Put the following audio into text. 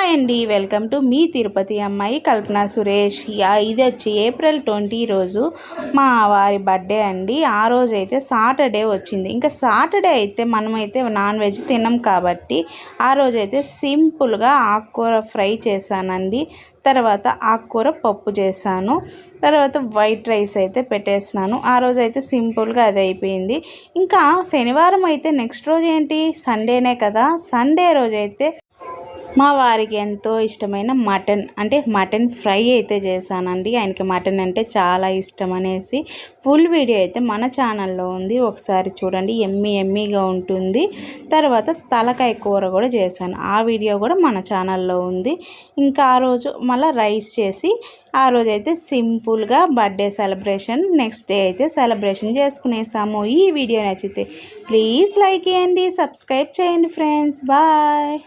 Hi అండి, welcome to me Tirupati అమ్మాయి కల్పన సురేష్. ఇది వచ్చి ఏప్రిల్ 20 రోజు మా వారి బర్త్డే అండి. ఆ రోజు అయితే సాటర్డే వచ్చింది. ఇంకా సాటర్డే అయితే మనమైతే నాన్ వెజ్ తినం కాబట్టి ఆ రోజైతే సింపుల్గా ఆకుకూర ఫ్రై చేశానండి. తర్వాత ఆకుకూర పప్పు చేశాను. తర్వాత వైట్ రైస్ అయితే పెట్టేసినాను. ఆ రోజు అయితే సింపుల్గా అది అయిపోయింది. ఇంకా శనివారం అయితే నెక్స్ట్ రోజు ఏంటి, సండేనే కదా. సండే రోజైతే మా వారికి ఎంతో ఇష్టమైన మటన్ ఫ్రై అయితే చేశానండి. ఆయనకి మటన్ అంటే చాలా ఇష్టం అనేసి ఫుల్ వీడియో అయితే మన ఛానల్లో ఉంది, ఒకసారి చూడండి. ఎమ్మీగా ఉంటుంది. తర్వాత తలకాయ కూర కూడా చేశాను, ఆ వీడియో కూడా మన ఛానల్లో ఉంది. ఇంకా ఆ రోజు మళ్ళీ రైస్ చేసి ఆ రోజు అయితే సింపుల్గా బర్త్డే సెలబ్రేషన్, నెక్స్ట్ డే అయితే సెలబ్రేషన్ చేసుకునేసాము. ఈ వీడియో నచ్చితే ప్లీజ్ లైక్ చేయండి, సబ్స్క్రైబ్ చేయండి ఫ్రెండ్స్. బాయ్.